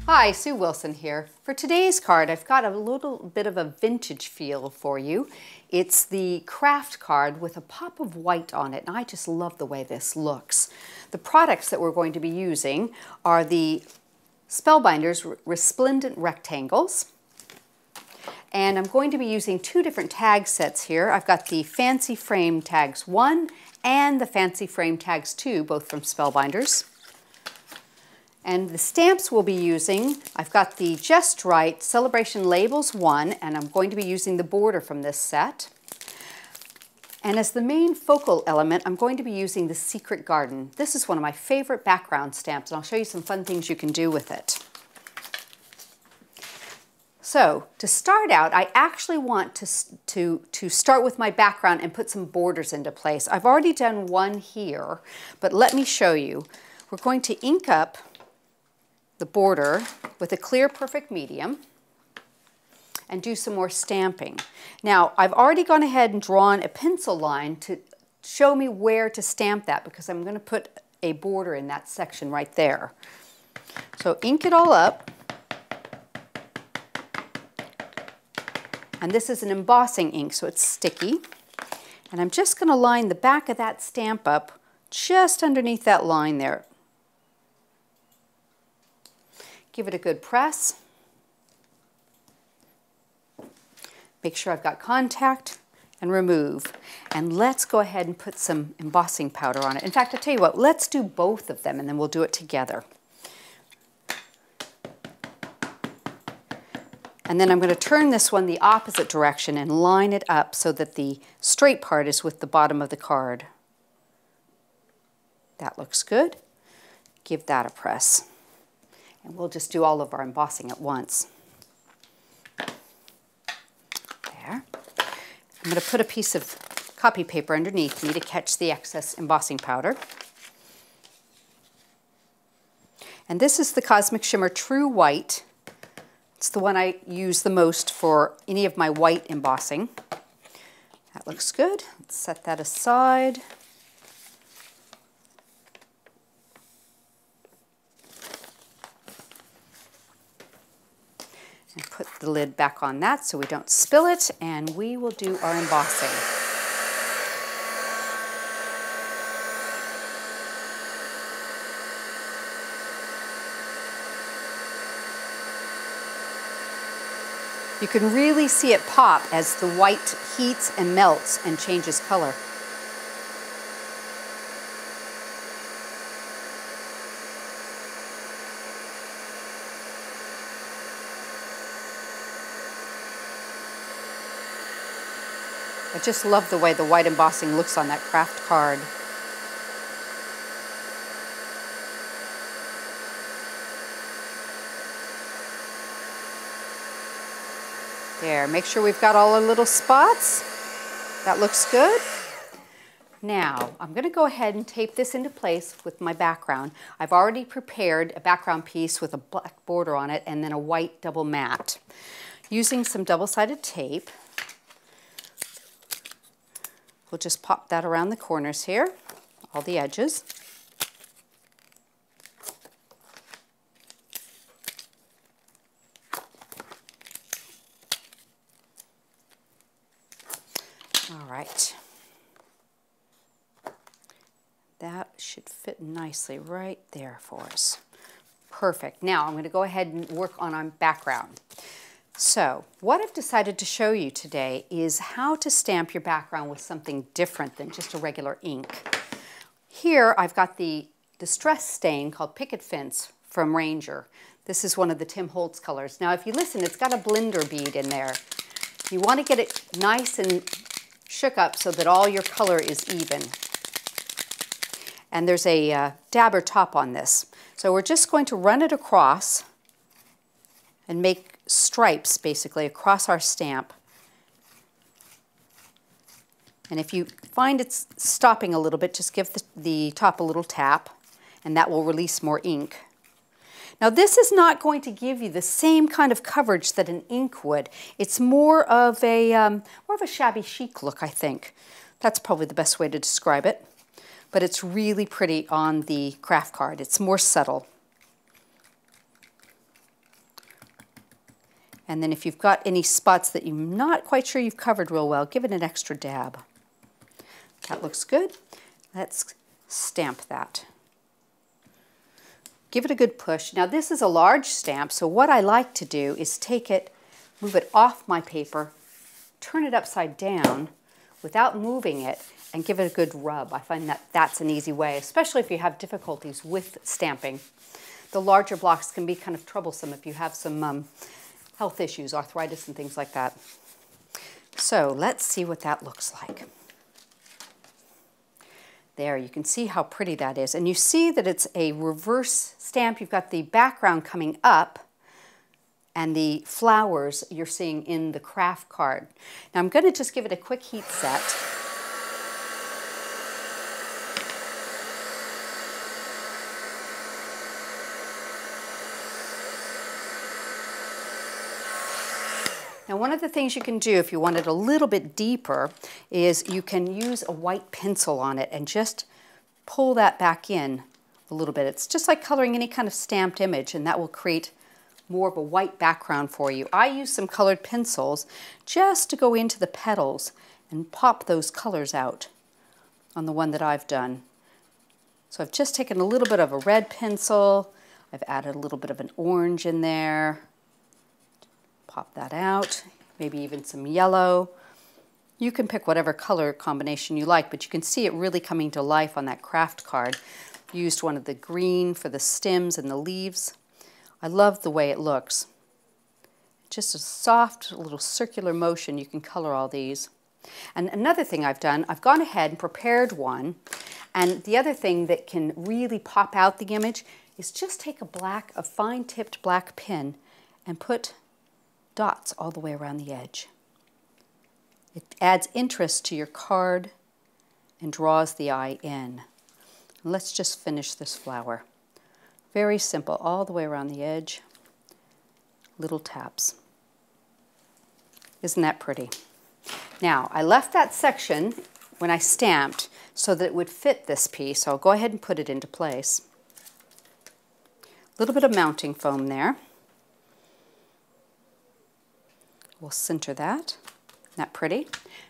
Hi, Sue Wilson here. For today's card, I've got a little bit of a vintage feel for you. It's the craft card with a pop of white on it, and I just love the way this looks. The products that we're going to be using are the Spellbinders Resplendent Rectangles, and I'm going to be using two different tag sets here. I've got the Fancy Frame Tags 1 and the Fancy Frame Tags 2, both from Spellbinders. And the stamps we'll be using, I've got the Just Right Celebration Labels 1, and I'm going to be using the border from this set. And as the main focal element, I'm going to be using the Secret Garden. This is one of my favorite background stamps, and I'll show you some fun things you can do with it. So, to start out, I actually want to start with my background and put some borders into place. I've already done one here, but let me show you. We're going to ink up the border with a clear perfect medium and do some more stamping. Now, I've already gone ahead and drawn a pencil line to show me where to stamp that because I'm going to put a border in that section right there. So ink it all up. And this is an embossing ink, so it's sticky. And I'm just going to line the back of that stamp up just underneath that line there. Give it a good press. Make sure I've got contact and remove. And let's go ahead and put some embossing powder on it. In fact, I'll tell you what, let's do both of them and then we'll do it together. And then I'm going to turn this one the opposite direction and line it up so that the straight part is with the bottom of the card. That looks good. Give that a press. And we'll just do all of our embossing at once. There. I'm going to put a piece of copy paper underneath me to catch the excess embossing powder. And this is the Cosmic Shimmer True White. It's the one I use the most for any of my white embossing. That looks good. Let's set that aside. And put the lid back on that so we don't spill it, and we will do our embossing. You can really see it pop as the white heats and melts and changes color. I just love the way the white embossing looks on that craft card. There, make sure we've got all our little spots. That looks good. Now, I'm going to go ahead and tape this into place with my background. I've already prepared a background piece with a black border on it and then a white double matte. Using some double-sided tape, we'll just pop that around the corners here, all the edges. All right. That should fit nicely right there for us. Perfect. Now I'm going to go ahead and work on our background. So what I've decided to show you today is how to stamp your background with something different than just a regular ink. Here I've got the distress stain called Picket Fence from Ranger. This is one of the Tim Holtz colors. Now if you listen, it's got a blender bead in there. You want to get it nice and shook up so that all your color is even. And there's a dabber top on this. So we're just going to run it across and make stripes basically across our stamp. And if you find it's stopping a little bit, just give the top a little tap and that will release more ink. Now this is not going to give you the same kind of coverage that an ink would. It's more of a shabby chic look, I think. That's probably the best way to describe it. But it's really pretty on the craft card. It's more subtle. And then if you've got any spots that you're not quite sure you've covered real well, give it an extra dab. That looks good. Let's stamp that. Give it a good push. Now this is a large stamp, so what I like to do is take it, move it off my paper, turn it upside down without moving it, and give it a good rub. I find that that's an easy way, especially if you have difficulties with stamping. The larger blocks can be kind of troublesome if you have some health issues, arthritis and things like that. So let's see what that looks like. There, you can see how pretty that is. And you see that it's a reverse stamp. You've got the background coming up and the flowers you're seeing in the craft card. Now I'm going to just give it a quick heat set. Now one of the things you can do if you want it a little bit deeper is you can use a white pencil on it and just pull that back in a little bit. It's just like coloring any kind of stamped image, and that will create more of a white background for you. I use some colored pencils just to go into the petals and pop those colors out on the one that I've done. So I've just taken a little bit of a red pencil, I've added a little bit of an orange in there. Pop that out, maybe even some yellow. You can pick whatever color combination you like, but you can see it really coming to life on that craft card. Used one of the green for the stems and the leaves. I love the way it looks. Just a soft little circular motion, you can color all these. And another thing I've done, I've gone ahead and prepared one, and the other thing that can really pop out the image is just take a fine tipped black pen and put dots all the way around the edge. It adds interest to your card and draws the eye in. Let's just finish this flower. Very simple, all the way around the edge. Little taps. Isn't that pretty? Now, I left that section when I stamped so that it would fit this piece, so I'll go ahead and put it into place. A little bit of mounting foam there. We'll center that. Isn't that pretty?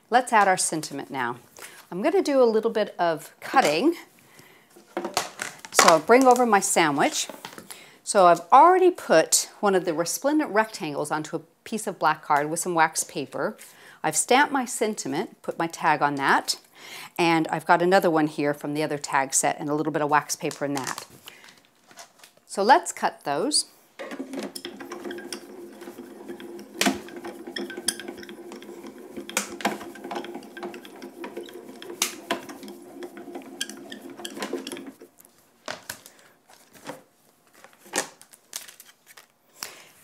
Let's add our sentiment now. I'm going to do a little bit of cutting. So I'll bring over my sandwich. So I've already put one of the resplendent rectangles onto a piece of black card with some wax paper. I've stamped my sentiment, put my tag on that, and I've got another one here from the other tag set and a little bit of wax paper in that. So let's cut those.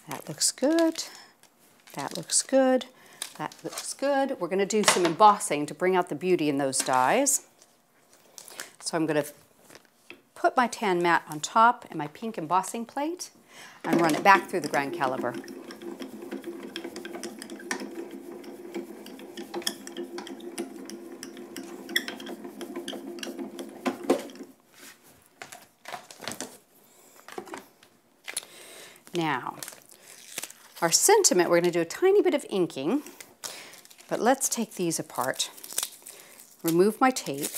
That looks good. That looks good. That looks good. We're going to do some embossing to bring out the beauty in those dies. So I'm going to put my tan mat on top and my pink embossing plate and run it back through the grand caliper. Now, our sentiment, we're going to do a tiny bit of inking, but let's take these apart. Remove my tape.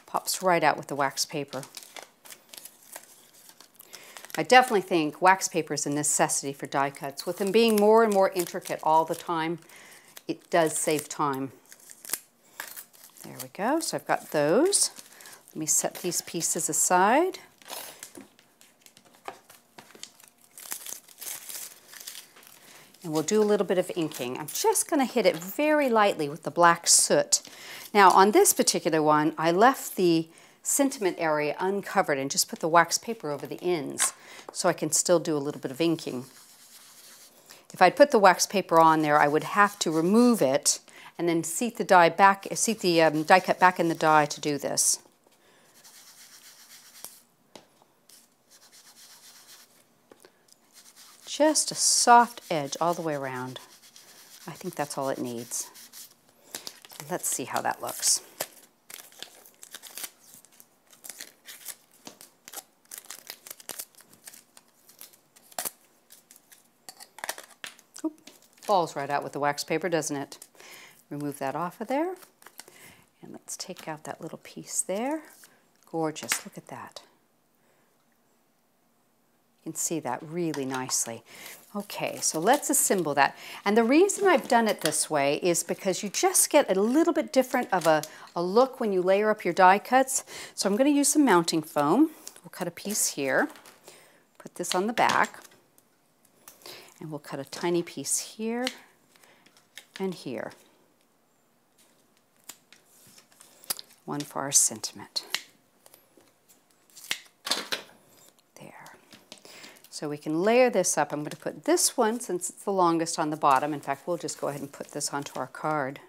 Pops right out with the wax paper. I definitely think wax paper is a necessity for die cuts. With them being more and more intricate all the time, it does save time. There we go. So I've got those. Let me set these pieces aside. And we'll do a little bit of inking. I'm just going to hit it very lightly with the black soot. Now on this particular one, I left the sentiment area uncovered and just put the wax paper over the ends so I can still do a little bit of inking. If I'd put the wax paper on there, I would have to remove it and then seat the die back, seat the die cut back in the die to do this. Just a soft edge all the way around. I think that's all it needs. Let's see how that looks. falls right out with the wax paper, doesn't it? Remove that off of there. And let's take out that little piece there. Gorgeous, look at that. You can see that really nicely. Okay, so let's assemble that. And the reason I've done it this way is because you just get a little bit different of a look when you layer up your die cuts. So I'm going to use some mounting foam. We'll cut a piece here, put this on the back, and we'll cut a tiny piece here and here. One for our sentiment. There. So we can layer this up. I'm going to put this one, since it's the longest, on the bottom. In fact, we'll just go ahead and put this onto our card.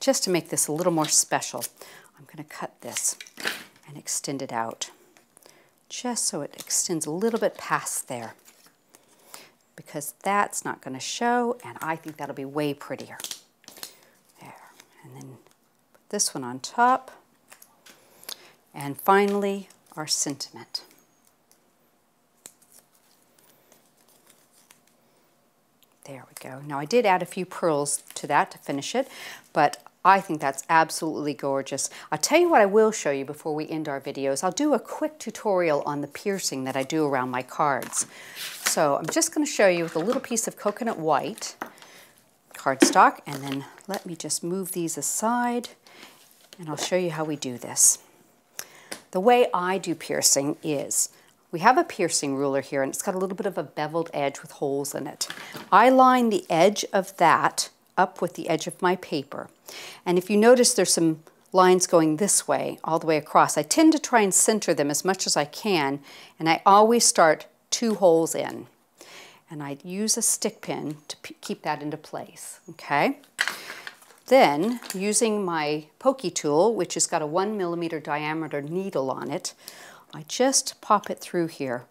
Just to make this a little more special, I'm going to cut this and extend it out. Just so it extends a little bit past there. Because that's not going to show, and I think that'll be way prettier. There. And then put this one on top. And finally, our sentiment. There we go. Now I did add a few pearls to that to finish it, but I think that's absolutely gorgeous. I'll tell you what I will show you before we end our videos. I'll do a quick tutorial on the piercing that I do around my cards. So I'm just going to show you with a little piece of coconut white cardstock, and then let me just move these aside, and I'll show you how we do this. The way I do piercing is, we have a piercing ruler here, and it's got a little bit of a beveled edge with holes in it. I line the edge of that up with the edge of my paper. And if you notice, there's some lines going this way, all the way across. I tend to try and center them as much as I can, and I always start 2 holes in. And I use a stick pin to keep that into place, okay? Then, using my pokey tool, which has got a 1mm diameter needle on it, I just pop it through here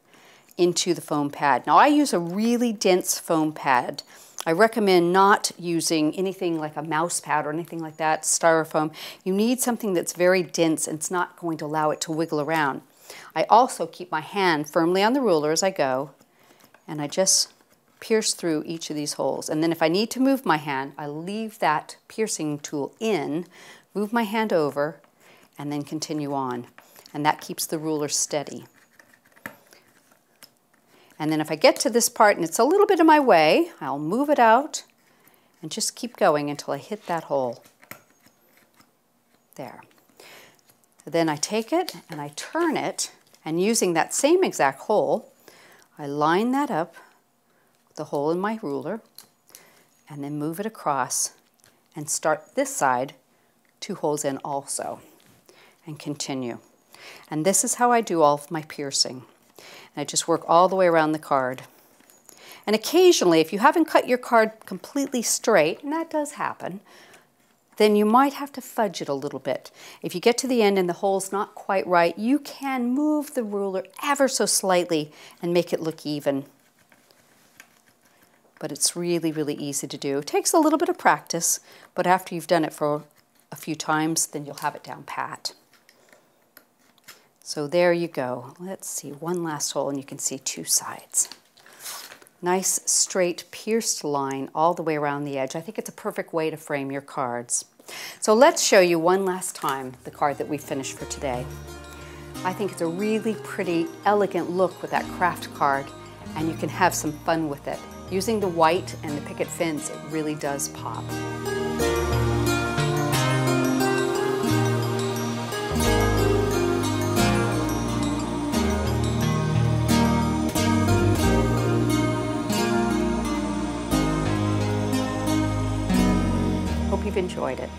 into the foam pad. Now I use a really dense foam pad. I recommend not using anything like a mouse pad or anything like that, styrofoam. You need something that's very dense and it's not going to allow it to wiggle around. I also keep my hand firmly on the ruler as I go, and I just pierce through each of these holes. And then if I need to move my hand, I leave that piercing tool in, move my hand over, and then continue on. And that keeps the ruler steady. And then if I get to this part and it's a little bit in my way, I'll move it out and just keep going until I hit that hole. There. Then I take it and I turn it, and using that same exact hole, I line that up with the hole in my ruler, and then move it across and start this side 2 holes in also, and continue. And this is how I do all of my piercing. And I just work all the way around the card. And occasionally, if you haven't cut your card completely straight, and that does happen, then you might have to fudge it a little bit. If you get to the end and the hole's not quite right, you can move the ruler ever so slightly and make it look even. But it's really, really easy to do. It takes a little bit of practice, but after you've done it for a few times, then you'll have it down pat. So there you go. Let's see, one last hole, and you can see 2 sides. Nice, straight, pierced line all the way around the edge. I think it's a perfect way to frame your cards. So let's show you one last time the card that we finished for today. I think it's a really pretty, elegant look with that craft card, and you can have some fun with it. Using the white and the picket fins, it really does pop. Hope you've enjoyed it.